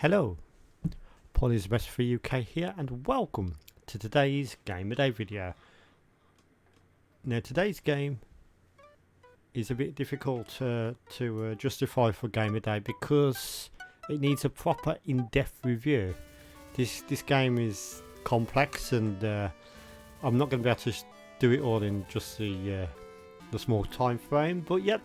Hello, Paul is Best for UK here, and welcome to today's Game of Day video. Now, today's game is a bit difficult to justify for Game of Day because it needs a proper in-depth review. This game is complex, and I'm not going to be able to do it all in just the small time frame. But yep,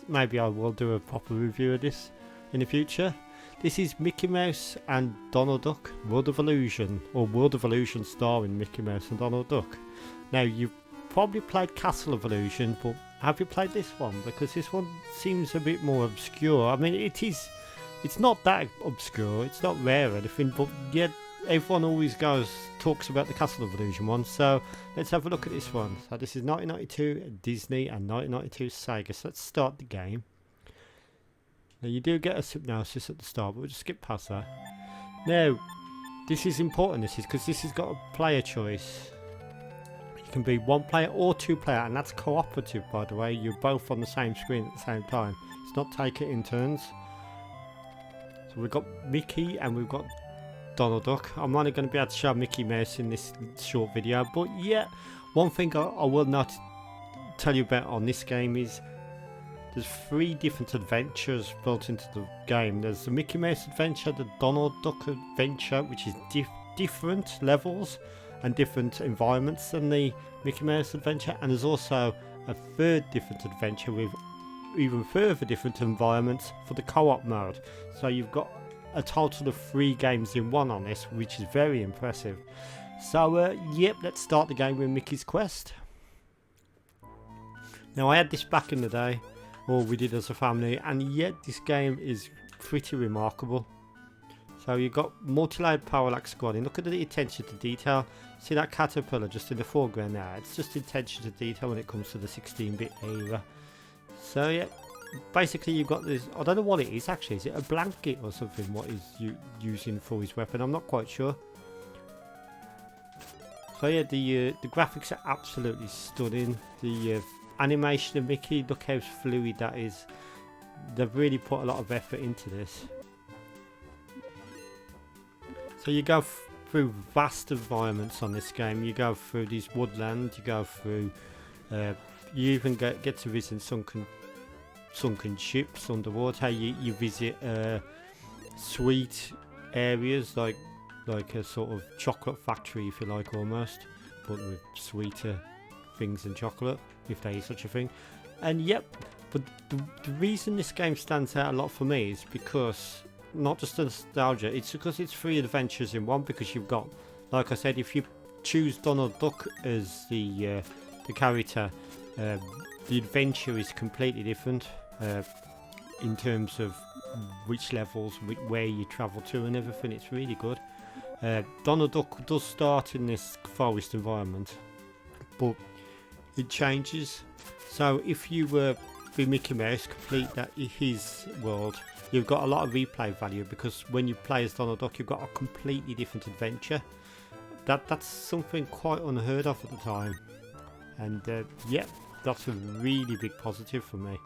maybe I will do a proper review of this in the future. This is Mickey Mouse and Donald Duck, World of Illusion, or World of Illusion starring Mickey Mouse and Donald Duck. Now, you've probably played Castle of Illusion, but have you played this one? Because this one seems a bit more obscure. I mean, it's not that obscure, it's not rare or anything, but yet everyone always talks about the Castle of Illusion one, so let's have a look at this one. So this is 1992 Disney and 1992 Sega, so let's start the game. Now, you do get a hypnosis at the start, but we'll just skip past that. Now, this is important, because this has got a player choice. You can be one player or two player, and that's cooperative, by the way. You're both on the same screen at the same time. It's not take it in turns. So we've got Mickey and we've got Donald Duck. I'm only going to be able to show Mickey Mouse in this short video, but yeah, one thing I will not tell you about on this game is there's 3 different adventures built into the game. There's the Mickey Mouse adventure, the Donald Duck adventure, which is different levels and different environments than the Mickey Mouse adventure, and there's also a 3rd different adventure with even further different environments for the co-op mode. So you've got a total of 3 games in one on this, which is very impressive. So yep, let's start the game with Mickey's Quest. Now, I had this back in the day, or we did as a family, and yet this game is pretty remarkable. So you've got multi-layered parallax scrolling. Look at the attention to detail. See that caterpillar just in the foreground there? It's just attention to detail when it comes to the 16-bit era. So yeah, basically you've got this, I don't know what it is actually. Is it a blanket or something what he's using for his weapon? I'm not quite sure. So yeah, the graphics are absolutely stunning. The animation of Mickey, look how fluid that is. They've really put a lot of effort into this. So you go through vast environments on this game. You go through this woodland, you go through, you even get to visit sunken ships underwater. You visit sweet areas like a sort of chocolate factory, if you like, almost, but with sweeter things than chocolate, if there is such a thing. And yep, but the reason this game stands out a lot for me is because not just the nostalgia, it's because it's 3 adventures in one. Because you've got, like I said, if you choose Donald Duck as the character, the adventure is completely different in terms of which levels, where you travel to and everything. It's really good. Donald Duck does start in this forest environment, but it changes. So if you were with Mickey Mouse, complete his world, you've got a lot of replay value, because when you play as Donald Duck, you've got a completely different adventure. That's something quite unheard of at the time, and yeah, that's a really big positive for me.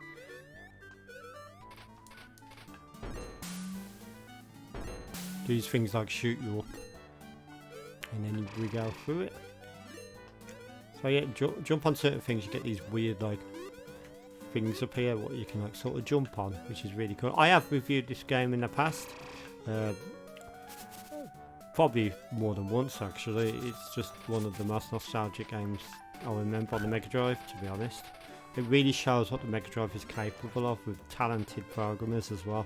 These things like shoot you up, and then we go through it. So yeah, jump on certain things, you get these weird like things up here what you can like sort of jump on, which is really cool. I have reviewed this game in the past, probably more than once actually. It's just one of the most nostalgic games I remember on the Megadrive, to be honest. It really shows what the Megadrive is capable of, with talented programmers as well.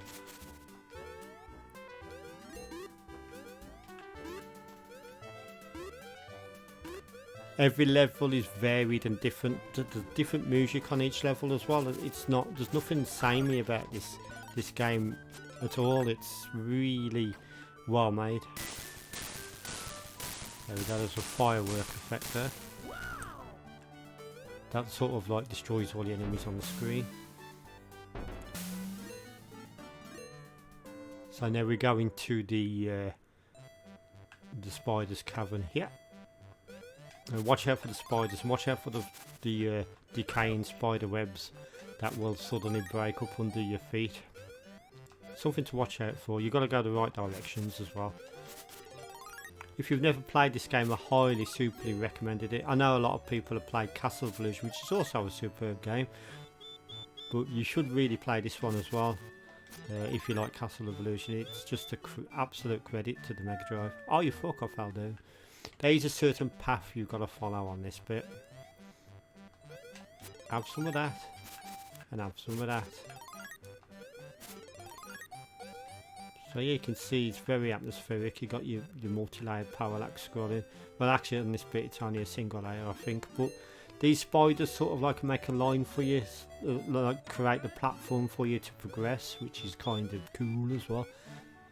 Every level is varied and different. There's different music on each level as well. There's nothing samey about this game at all. It's really well made. There we go, there's a firework effect there. That sort of like destroys all the enemies on the screen. So now we're going to the spider's cavern here. And watch out for the spiders, and watch out for the decaying spider webs that will suddenly break up under your feet. something to watch out for. You've got to go the right directions as well. If you've never played this game, I highly, superly recommended it. I know a lot of people have played Castle of Illusion, which is also a superb game, but you should really play this one as well. If you like Castle of Illusion, it's just an absolute credit to the Mega Drive. Oh, you fuck off, I'll do. There is a certain path you've got to follow on this bit. Have some of that, and have some of that. So yeah, you can see it's very atmospheric. You got your multi-layered parallax scrolling. Well, actually on this bit it's only a single layer, I think. But these spiders sort of like make a line for you, like create the platform for you to progress, which is kind of cool as well.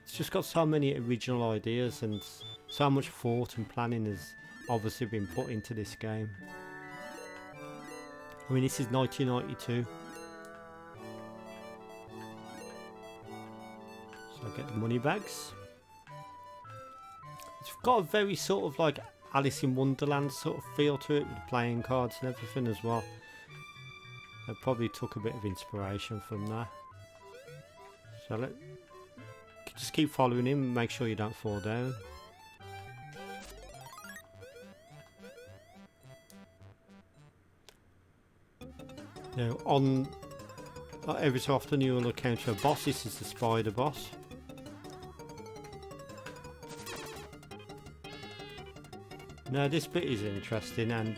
It's just got so many original ideas and so much thought and planning has obviously been put into this game. I mean, this is 1992. So I get the money bags. It's got a very sort of like Alice in Wonderland sort of feel to it with the playing cards and everything as well. I probably took a bit of inspiration from that. So just keep following him, make sure you don't fall down. Now on every so often you will encounter a boss. This is the spider boss. Now this bit is interesting and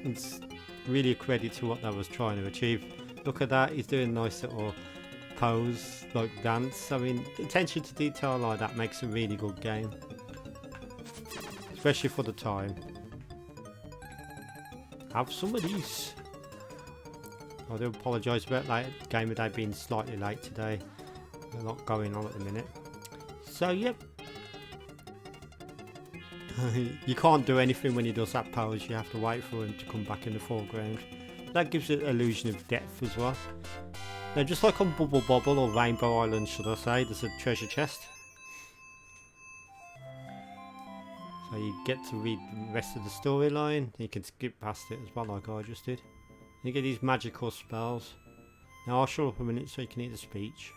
it's really a credit to what I was trying to achieve. Look at that, he's doing a nice little pose, like dance. I mean, attention to detail like that makes a really good game. Especially for the time. Have some of these. I do apologise about that game of day being slightly late today. A lot going on at the minute. So yep. You can't do anything when he does that pose, you have to wait for him to come back in the foreground. That gives it an illusion of depth as well. Now just like on Bubble Bobble or Rainbow Island should I say, there's a treasure chest. So you get to read the rest of the storyline, you can skip past it as well like I just did. You get these magical spells. Now I'll show up a minute so you can hear the speech.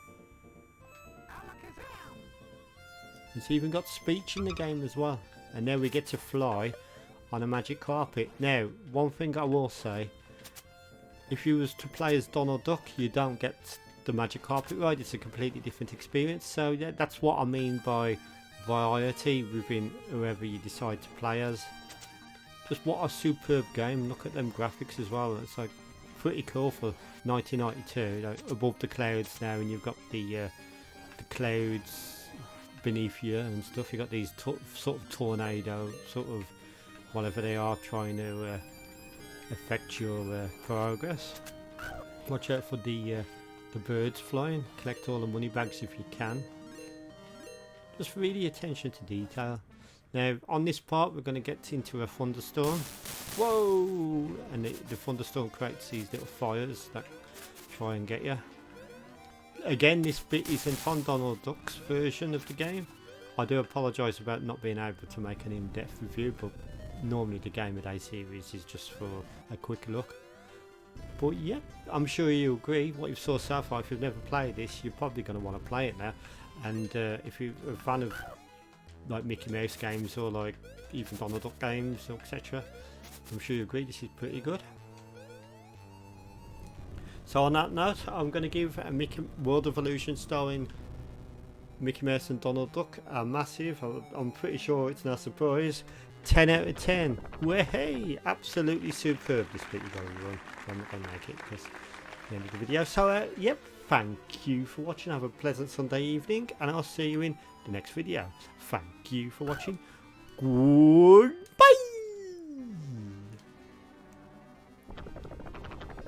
It's even got speech in the game as well. And now we get to fly on a magic carpet. Now, one thing I will say, if you was to play as Donald Duck, you don't get the magic carpet ride. It's a completely different experience. So yeah, that's what I mean by variety within whoever you decide to play as. Just what a superb game. Look at them graphics as well. It's like pretty cool for 1992. Like above the clouds now, and you've got the clouds beneath you and stuff. You got these sort of tornado, sort of whatever they are, trying to affect your progress. Watch out for the birds flying. Collect all the money bags if you can. Just really attention to detail. Now on this part we're going to get into a thunderstorm. Whoa! And the thunderstorm creates these little fires that try and get you. Again, this bit isn't on Donald Duck's version of the game. I do apologise about not being able to make an in-depth review, but normally the Game of Day series is just for a quick look. But yeah, I'm sure you agree, what you've saw so far, if you've never played this, you're probably going to want to play it now. And if you're a fan of like Mickey Mouse games or like even Donald Duck games, etc., I'm sure you agree this is pretty good. So on that note, I'm going to give a World of Illusion starring Mickey Mouse and Donald Duck a massive, I'm pretty sure it's no surprise, 10 out of 10. Way, absolutely superb this bit you've got to run. I'm not going to make it because the end of the video. So yep, thank you for watching. Have a pleasant Sunday evening and I'll see you in the next video. Thank you for watching. Goodbye.